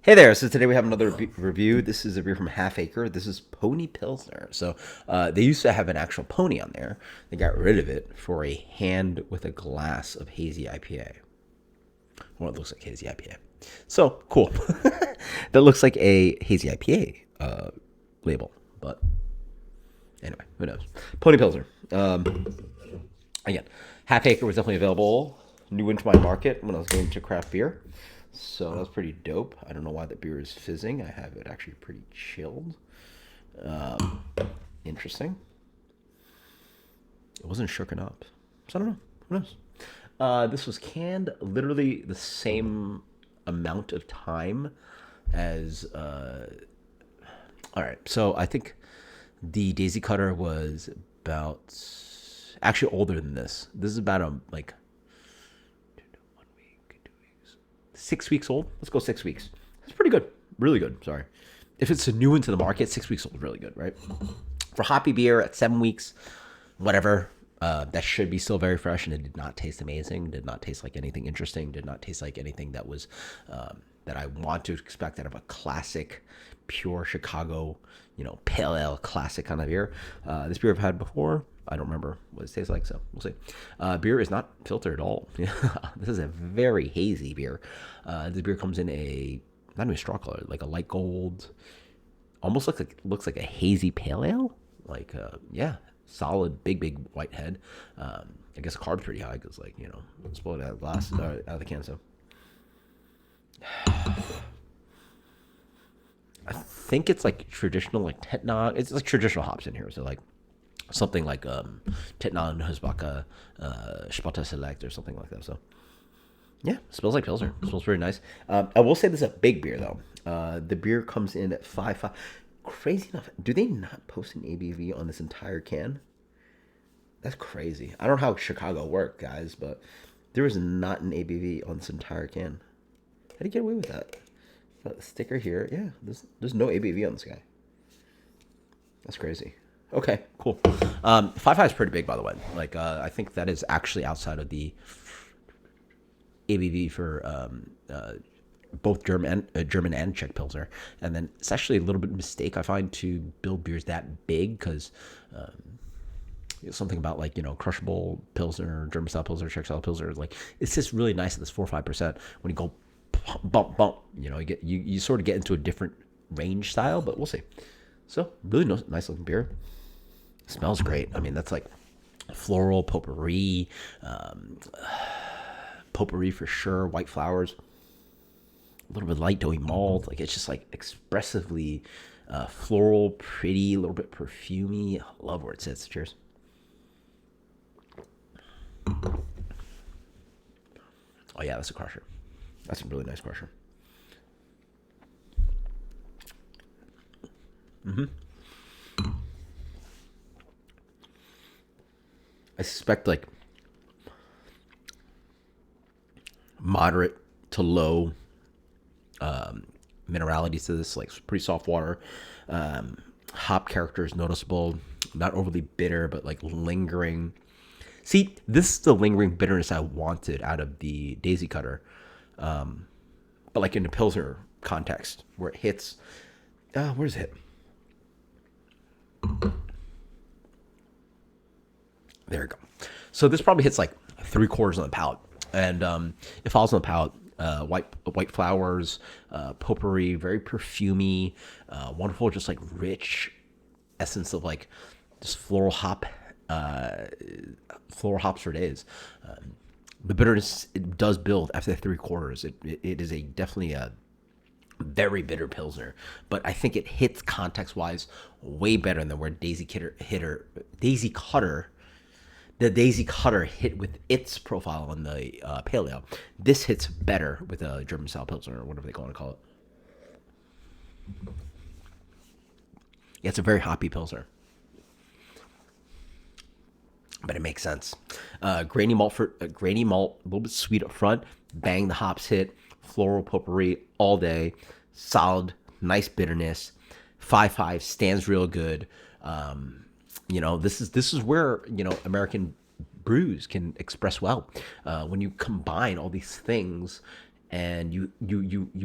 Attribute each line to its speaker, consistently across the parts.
Speaker 1: Hey there, so today we have another review. This is a beer from Half Acre. This is Pony Pilsner. So they used to have an actual pony on there. They got rid of it for a hand with a glass of hazy IPA. Well, it looks like hazy IPA. So, cool. That looks like a hazy IPA label. But anyway, who knows? Pony Pilsner. Again, Half Acre was definitely available. New into my market when I was going to craft beer. So that's pretty dope. I don't know why the beer is fizzing. I have it actually pretty chilled. Um, Interesting. It wasn't shooken up. So I don't know. Who knows? This was canned literally the same amount of time as. All right. So I think the Daisy Cutter was about. Actually older than this. This is about like 6 weeks old. Let's go 6 weeks. That's pretty good. Really good. Sorry. If it's a new into the market, 6 weeks old, really good, right? For hoppy beer at 7 weeks, whatever. That should be still very fresh, and it did not taste amazing. Did not taste like anything interesting. Did not taste like anything that was that I want to expect out of a classic, pure Chicago, pale ale classic kind of beer. This beer I've had before. I don't remember what it tastes like, so we'll see. Beer is not filtered at all. This is a very hazy beer. This beer comes in a not even straw color, like a light gold, almost looks like a hazy pale ale. Like yeah, solid big white head. I guess carb's pretty high because let's pull it out of the glass out of the can. So I think it's like traditional, like Tetnog. It's like traditional hops in here. So like something like Tetnan, Husbaka, Spota Select, or something like that. So yeah, smells like Pilsner. Smells very nice. I will say this is a big beer though. The beer comes in at 5.5. Crazy enough, do they not post an ABV on this entire can? That's crazy. I don't know how Chicago worked, guys, but there was not an ABV on this entire can. How did you get away with that? Got the sticker here. Yeah, there's no ABV on this guy. That's crazy. Okay, cool. 5.5 is pretty big, by the way. Like, I think that is actually outside of the ABV for both German and Czech Pilsner. And then it's actually a little bit of a mistake, I find, to build beers that big because something about crushable Pilsner, German style Pilsner, Czech style Pilsner. Like, it's just really nice at this 4 or 5%. When you go bump, you sort of get into a different range style, but we'll see. So, really nice looking beer. Smells great. I mean, that's like floral, potpourri for sure, white flowers, a little bit light doughy malt. Like, it's just like expressively floral, pretty, a little bit perfumey. I love where it sits. Cheers. Oh yeah, that's a crusher. That's a really nice crusher. I suspect like moderate to low minerality to this, like pretty soft water. Hop character is noticeable, not overly bitter, but like lingering. See, this is the lingering bitterness I wanted out of the Daisy Cutter, but like in the Pilsner context, where it hits. Where's it hit? There we go. So this probably hits like 3/4 on the palate, and it falls on the palate. White flowers, potpourri, very perfumey, wonderful, just like rich essence of like just floral hops for days. The bitterness, it does build after the 3/4. It is definitely a very bitter Pilsner, but I think it hits context wise way better than where Daisy Cutter hit with its profile on the pale ale. This hits better with a German style Pilsner, or whatever they want to call it. Yeah, it's a very hoppy Pilsner, but it makes sense. Grainy malt, a little bit sweet up front. Bang, the hops hit. Floral potpourri all day. Solid, nice bitterness. 5.5 stands real good. This is where American brews can express well when you combine all these things and you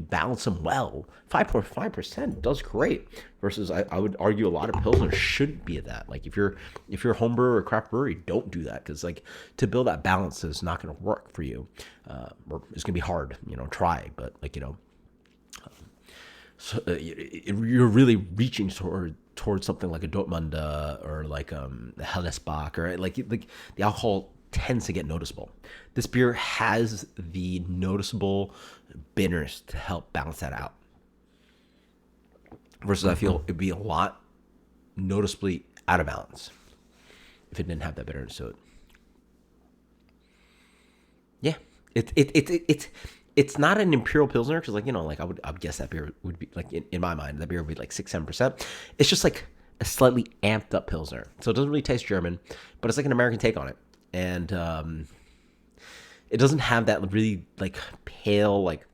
Speaker 1: balance them well. 5.5% does great. Versus, I would argue a lot of pilsner shouldn't be at that. Like if you're a home brewer or craft brewery, don't do that, because like to build that balance is not going to work for you, or it's going to be hard. Try, but like so, you're really reaching towards something like a Dortmund, or like the Hellesbach, or like the alcohol tends to get noticeable. This beer has the noticeable bitterness to help balance that out. Versus, I feel it'd be a lot noticeably out of balance if it didn't have that bitterness to it. Yeah, it's not an imperial pilsner, because like I would guess that beer would be like, in my mind, that beer would be like 6-7%. It's just like a slightly amped up pilsner, so it doesn't really taste German, but it's like an American take on it, and it doesn't have that really like pale, like,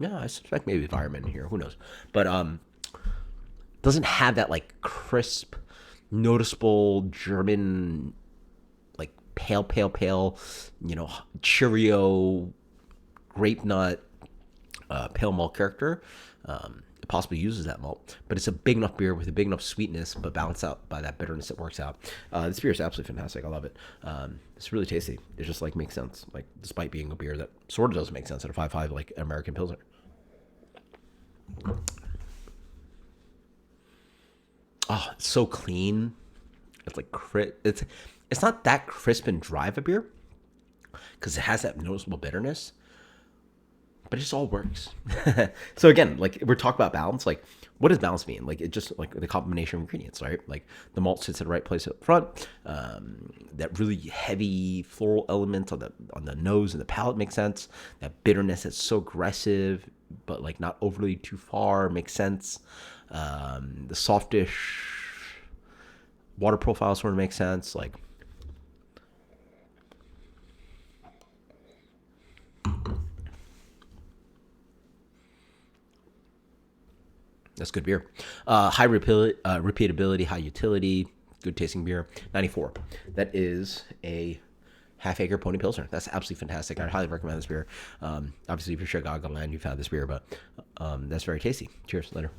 Speaker 1: yeah, I suspect maybe fireman here, who knows, but doesn't have that like crisp, noticeable German, like pale, Cheerio, grape nut, pale malt character. It possibly uses that malt, but it's a big enough beer with a big enough sweetness, but balanced out by that bitterness that works out. This beer is absolutely fantastic. I love it. It's really tasty. It just like makes sense, like despite being a beer that sort of doesn't make sense at a 5.5, like an American Pilsner. Oh, it's so clean. It's like it's not that crisp and dry of a beer, because it has that noticeable bitterness, but it just all works. So again, like we're talking about balance, like what does balance mean? Like it just like the combination of ingredients, right? Like the malt sits at the right place up front. That really heavy floral element on the nose and the palate makes sense. That bitterness that's so aggressive, but like not overly too far, makes sense. The softish water profile sort of makes sense. Like that's good beer. High repeatability, high utility, good tasting beer. 94. That is a Half Acre Pony Pilsner. That's absolutely fantastic. I highly recommend this beer. Obviously, if you're Chicagoland, you've had this beer, but that's very tasty. Cheers. Later.